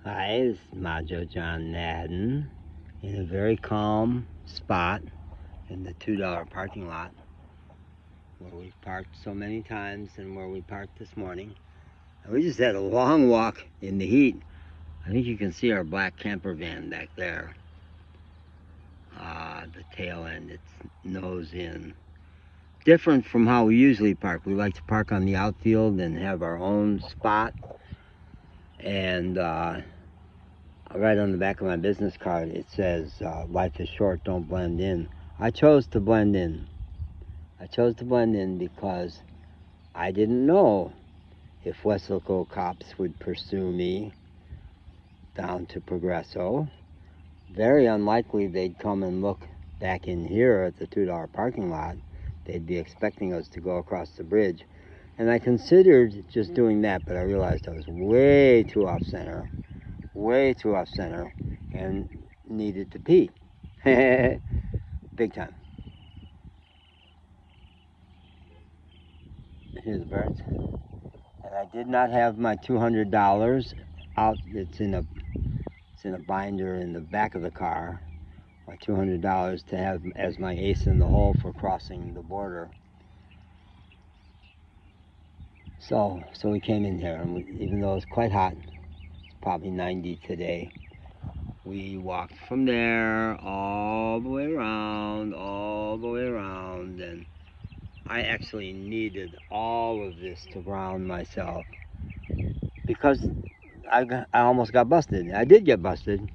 Hi, this is Majo John Madden in a very calm spot in the $2 parking lot where we've parked so many times and where we parked this morning. And we just had a long walk in the heat. I think you can see our black camper van back there. The tail end, it's nose in. Different from how we usually park. We like to park on the outfield and have our own spot. And right on the back of my business card it says life is short, don't blend in. I chose to blend in. I chose to blend in because I didn't know if Weslaco cops would pursue me down to Progresso. Very unlikely they'd come and look back in here at the $2 parking lot. They'd be expecting us to go across the bridge. And I considered just doing that, but I realized I was way too off center. Way too off center and needed to pee. Big time. Here's the birds. And I did not have my $200 out. It's in a binder in the back of the car. My $200 to have as my ace in the hole for crossing the border. So we came in here, and even though it's quite hot, it's probably 90 today. We walked from there all the way around, and I actually needed all of this to ground myself because I almost got busted. I did get busted.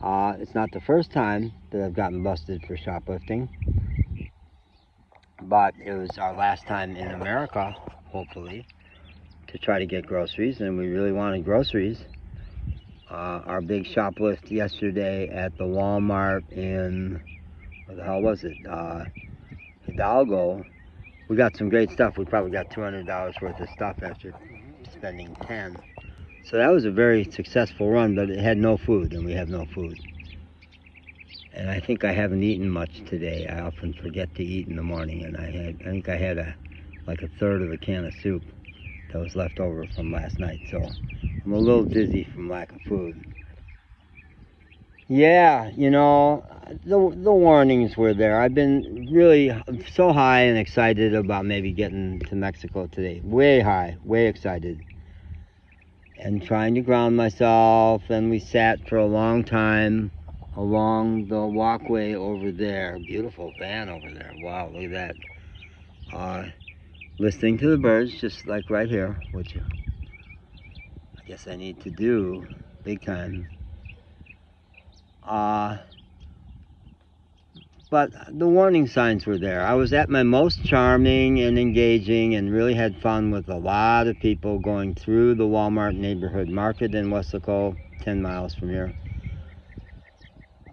It's not the first time that I've gotten busted for shoplifting, but it was our last time in America, hopefully, to try to get groceries, and we really wanted groceries. Our big shoplift yesterday at the Walmart in, where the hell was it? Hidalgo. We got some great stuff. We probably got $200 worth of stuff after spending 10. So that was a very successful run, but it had no food, and we have no food. And I think I haven't eaten much today. I often forget to eat in the morning, and I think I had like a third of a can of soup that was left over from last night. So I'm a little dizzy from lack of food. Yeah, you know, the warnings were there. I've been really so high and excited about maybe getting to Mexico today. Way high, way excited. And trying to ground myself, and we sat for a long time along the walkway over there. Beautiful van over there. Wow, look at that. Listening to the birds, just like right here, which I guess I need to do big time. But the warning signs were there. I was at my most charming and engaging and really had fun with a lot of people going through the Walmart neighborhood market in Weslaco, 10 miles from here.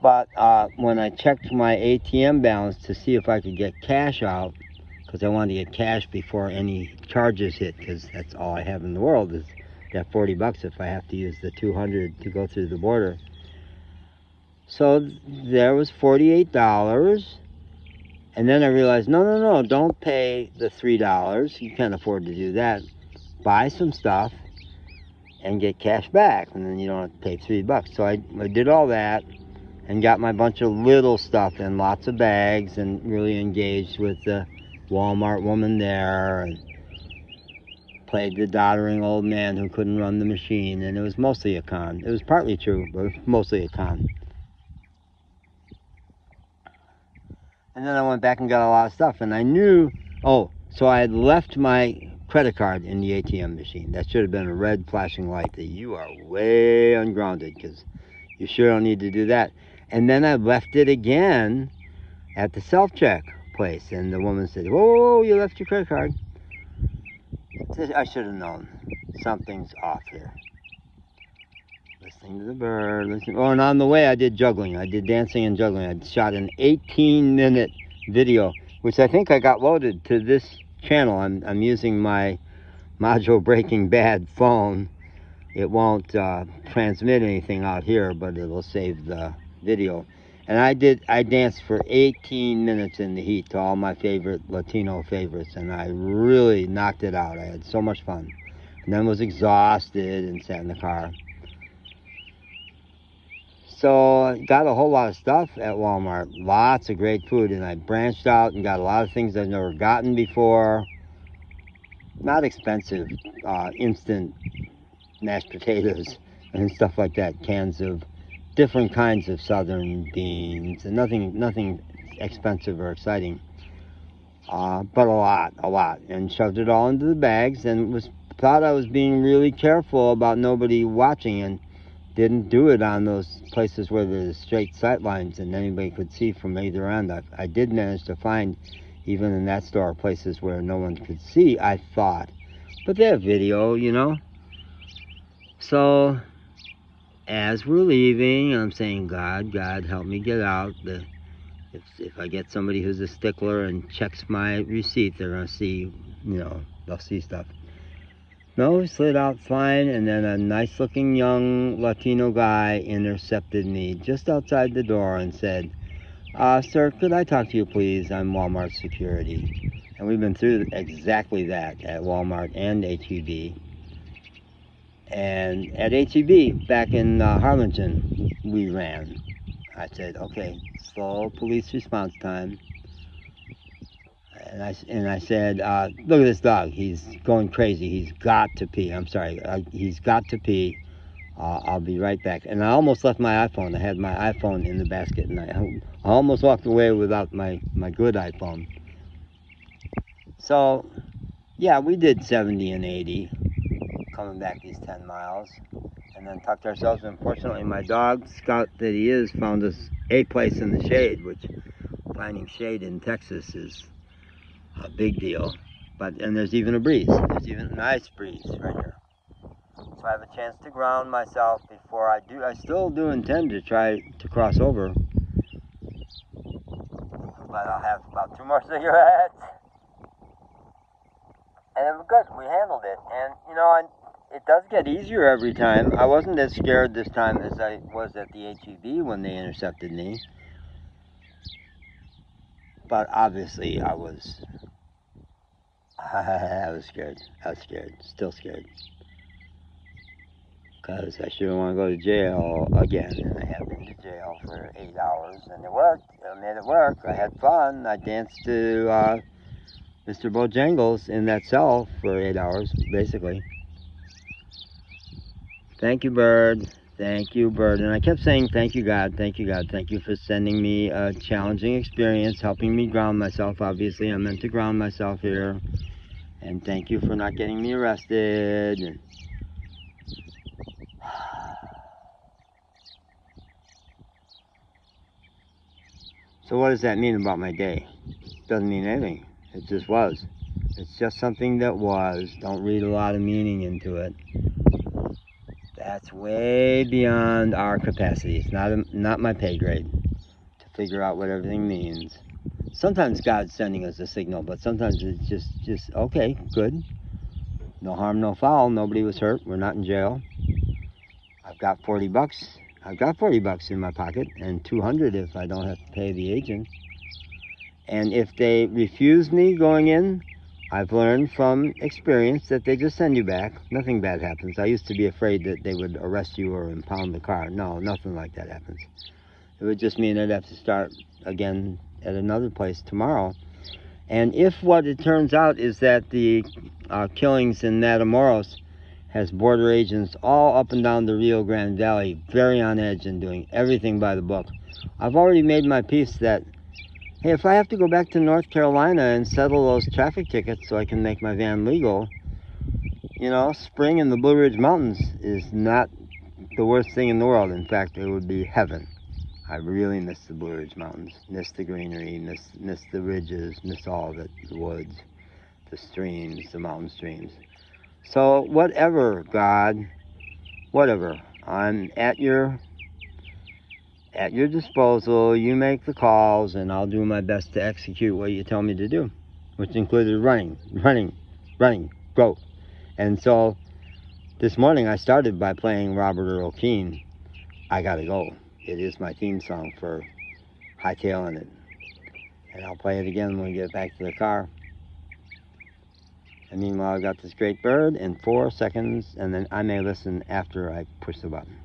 But when I checked my ATM balance to see if I could get cash out, because I wanted to get cash before any charges hit, because that's all I have in the world is that 40 bucks if I have to use the 200 to go through the border. So there was $48, and then I realized, no, don't pay the $3. You can't afford to do that. Buy some stuff and get cash back, and then you don't have to pay $3. So I did all that and got my bunch of little stuff in lots of bags and really engaged with the Walmart woman there and played the doddering old man who couldn't run the machine, and it was mostly a con. It was partly true, but mostly a con. And then I went back and got a lot of stuff, and I knew, so I had left my credit card in the ATM machine. That should have been a red flashing light that you are way ungrounded, because you sure don't need to do that. And then I left it again at the self-check place, and the woman said, whoa, you left your credit card. I should have known. Something's off here. Listening to the bird, and on the way I did juggling. I did dancing and juggling. I shot an 18-minute video, which I think I got loaded to this channel. I'm using my Majo Breaking Bad phone. It won't transmit anything out here, but it'll save the video. And I danced for 18 minutes in the heat to all my favorite Latino favorites, and I really knocked it out. I had so much fun. And then was exhausted and sat in the car. So I got a whole lot of stuff at Walmart, lots of great food, and I branched out and got a lot of things I've never gotten before. Not expensive, instant mashed potatoes and stuff like that, cans of different kinds of southern beans, and nothing expensive or exciting, but a lot, and shoved it all into the bags, and thought I was being really careful about nobody watching, and didn't do it on those places where there's straight sight lines and anybody could see from either end. I did manage to find, even in that store, places where no one could see, I thought, but they have video, you know. So as we're leaving, I'm saying, God, help me get out. If I get somebody who's a stickler and checks my receipt, they're gonna see, you know, they'll see stuff. No, we slid out fine, and then a nice-looking young Latino guy intercepted me just outside the door and said, sir, could I talk to you, please? I'm Walmart security. And we've been through exactly that at Walmart and HEB. And at HEB, back in Harlingen, we ran. I said, okay, slow police response time. And I said, look at this dog. He's going crazy. He's got to pee. I'm sorry. He's got to pee. I'll be right back. And I almost left my iPhone. I had my iPhone in the basket, and I almost walked away without my good iPhone. So, yeah, we did 70 and 80 coming back these 10 miles. And then tucked ourselves. Unfortunately, my dog, Scout that he is, found us a place in the shade, which finding shade in Texas is a big deal. And there's even a breeze. There's even a nice breeze right here. So I have a chance to ground myself before I do. I still do intend to try to cross over, but I'll have about 2 more cigarettes. And it was good. We handled it. And, you know, it does get easier every time. I wasn't as scared this time as I was at the HEB when they intercepted me. But obviously I was scared. I was scared. Still scared. Because I shouldn't want to go to jail again. And I have been to jail for 8 hours. And it worked. I made it work. I had fun. I danced to Mr. Bojangles in that cell for 8 hours, basically. Thank you, Bird. Thank you, Bird. And I kept saying, thank you, God. Thank you, God. Thank you for sending me a challenging experience, helping me ground myself. Obviously, I'm meant to ground myself here. And thank you for not getting me arrested. And so what does that mean about my day? It doesn't mean anything. It just was. It's just something that was. Don't read a lot of meaning into it. That's way beyond our capacity. It's not my pay grade to figure out what everything means. Sometimes God's sending us a signal, but sometimes it's just okay, good. No harm, no foul. Nobody was hurt. We're not in jail. I've got 40 bucks. I've got 40 bucks in my pocket, and 200 if I don't have to pay the agent. And if they refuse me going in, I've learned from experience that they just send you back. Nothing bad happens. I used to be afraid that they would arrest you or impound the car. No, nothing like that happens. It would just mean I'd have to start again at another place tomorrow. And if what it turns out is that the killings in Matamoros has border agents all up and down the Rio Grande Valley, very on edge and doing everything by the book, I've already made my peace that, hey, if I have to go back to North Carolina and settle those traffic tickets so I can make my van legal, you know, spring in the Blue Ridge Mountains is not the worst thing in the world. In fact, it would be heaven. I really miss the Blue Ridge Mountains, miss the greenery, miss the ridges, miss all of it, the woods, the streams, the mountain streams. So whatever, God, whatever, I'm at your disposal. You make the calls, and I'll do my best to execute what you tell me to do, which included running, go. And so this morning I started by playing Robert Earl Keen, I Gotta Go. It is my theme song for hightailing it. And I'll play it again when we get back to the car. And meanwhile, I've got this great bird in 4 seconds, and then I may listen after I push the button.